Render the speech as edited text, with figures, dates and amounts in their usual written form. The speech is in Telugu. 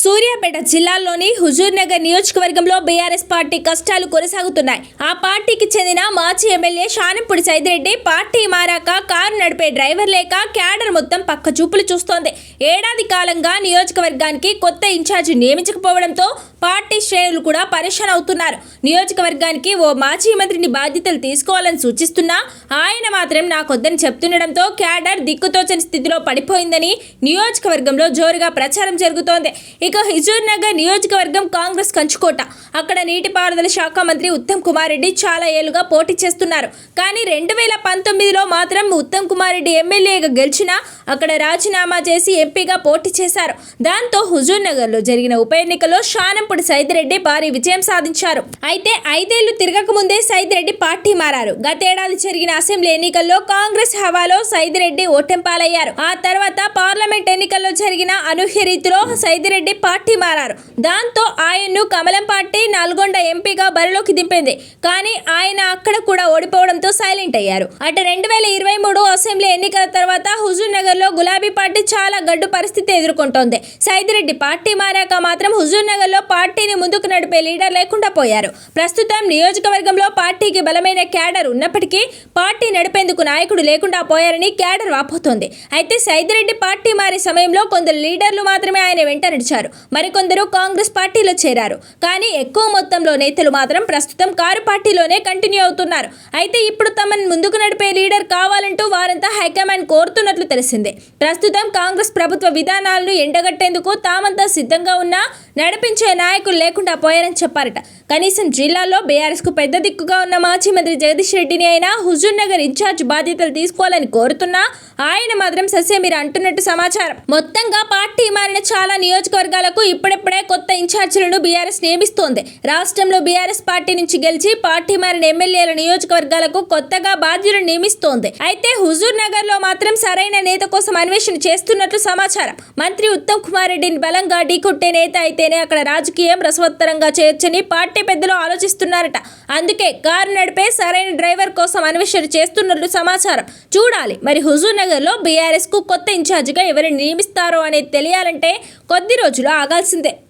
సూర్యాపేట జిల్లాలోని హుజూర్నగర్ నియోజకవర్గంలో బీఆర్ఎస్ పార్టీ కష్టాలు కొనసాగుతున్నాయి. ఆ పార్టీకి చెందిన మాజీ ఎమ్మెల్యే షానంపూడి సైదిరెడ్డి పార్టీ మారాక కారు నడిపే డ్రైవర్ లేక క్యాడర్ మొత్తం పక్క చూపులు చూస్తోంది. ఏడాది కాలంగా నియోజకవర్గానికి కొత్త ఇన్ఛార్జి నియమించకపోవడంతో పార్టీ శ్రేణులు కూడా పరేషాన్ అవుతున్నారు. నియోజకవర్గానికి ఓ మాజీ మంత్రిని బాధ్యతలు తీసుకోవాలని సూచిస్తున్నా ఆయన మాత్రం నాకొద్దని చెప్తుండడంతో క్యాడర్ దిక్కుతోచని స్థితిలో పడిపోయిందని నియోజకవర్గంలో జోరుగా ప్రచారం జరుగుతోంది. ఇక హుజూర్నగర్ నియోజకవర్గం కాంగ్రెస్ కంచుకోట. అక్కడ నీటిపారుదల శాఖ మంత్రి ఉత్తమ్ కుమార్ రెడ్డి చాలా ఏళ్లుగా పోటీ చేస్తున్నారు. కానీ 2019లో మాత్రం ఉత్తమ్ కుమార్ రెడ్డి ఎమ్మెల్యేగా గెలిచినా అక్కడ రాజీనామా చేసి ఎంపీగా పోటీ చేశారు. దాంతో హుజూర్నగర్లో జరిగిన ఉప ఎన్నికల్లో షానంపూడి సైదిరెడ్డి భారీ విజయం సాధించారు. అయితే 5 ఏళ్లు తిరగక ముందే సైదిరెడ్డి పార్టీ మారారు. గతేడాది జరిగిన అసెంబ్లీ ఎన్నికల్లో కాంగ్రెస్ హవాలో సైదిరెడ్డి ఓటెంపాలయ్యారు. ఆ తర్వాత పార్లమెంట్ ఎన్నికల్లో జరిగిన అనూహ్య రీతిలో సైదిరెడ్డి పార్టీ మారారు. దాంతో ఆయన్ను కమలం పార్టీ నల్గొండ ఎంపీగా బరిలోకి దింపింది. కానీ ఆయన అక్కడ కూడా ఓడిపోవడంతో సైలెంట్ అయ్యారు. అటు 2023 అసెంబ్లీ ఎన్నికల తర్వాత హుజూర్నగర్ లో గులాబీ పార్టీ చాలా గడ్డు పరిస్థితి ఎదుర్కొంటోంది. సైదిరెడ్డి పార్టీ మారాక మాత్రం హుజూర్నగర్ లో పార్టీని ముందుకు నడిపే లీడర్ లేకుండా పోయారు. ప్రస్తుతం నియోజకవర్గంలో పార్టీకి బలమైన క్యాడర్ ఉన్నప్పటికీ పార్టీ నడిపేందుకు నాయకుడు లేకుండా పోయారని క్యాడర్ వాపోతోంది. అయితే సైదిరెడ్డి పార్టీ మారే సమయంలో కొందరు లీడర్లు మాత్రమే ఆయన వెంట నడిచారు. మరికొందరు కాంగ్రెస్ పార్టీలో చేరారు. కానీ ఎక్కువ మొత్తంలో నేతలు మాత్రం ప్రస్తుతం కారు పార్టీలోనే కంటిన్యూ అవుతున్నారు. అయితే ఇప్పుడు తమను ముందుకు నడిపే లీడర్ కావాలంటూ వారంతా హైకమాండ్ కోరుతున్నట్లు తెలిసిందే. ప్రస్తుతం కాంగ్రెస్ ప్రభుత్వ విధానాలను ఎండగట్టేందుకు తామంతా సిద్ధంగా ఉన్నా నడిపించే నాయకులు లేకుండా పోయారని చెప్పారట. కనీసం జిల్లాలో బీఆర్ఎస్ కు పెద్ద దిక్కుగా ఉన్న మాజీ మంత్రి జగదీష్ రెడ్డిని అయినా హుజూర్నగర్ ఇన్ఛార్జ్ బాధ్యతలు తీసుకోవాలని కోరుతున్నా ఆయన మాత్రం ససేమిరా అంటున్నట్టు సమాచారం. మొత్తంగా పార్టీ మారిన చాలా నియోజకవర్గాలకు ఇప్పుడిప్పుడే కొత్త ఇన్ఛార్జీలను బీఆర్ఎస్ నియమిస్తోంది. రాష్ట్రంలో బీఆర్ఎస్ పార్టీ నుంచి గెలిచి పార్టీ మారిన ఎమ్మెల్యేల నియోజకవర్గాలకు కొత్తగా బాధ్యులను నియమిస్తోంది. అయితే హుజూర్నగర్ లో మాత్రం సరైన నేత కోసం అన్వేషణ చేస్తున్నట్లు సమాచారం. మంత్రి ఉత్తమ్ కుమార్ రెడ్డిని బలంగా ఢీకొట్టే నేత అయితేనే అక్కడ రాజకీయం రసవత్తరంగా చేయొచ్చని పార్టీ పెద్దలు ఆలోచిస్తున్నారట. అందుకే కారు నడిపే సరైన డ్రైవర్ కోసం అన్వేషణ చేస్తున్నట్లు సమాచారం. చూడాలి మరి హుజూర్నగర్ లో బీఆర్ఎస్ కు కొత్త ఇన్ఛార్జిగా ఎవరిని నియమిస్తారో అనేది తెలియాలంటే కొద్ది రోజులు ఆగాల్సిందే.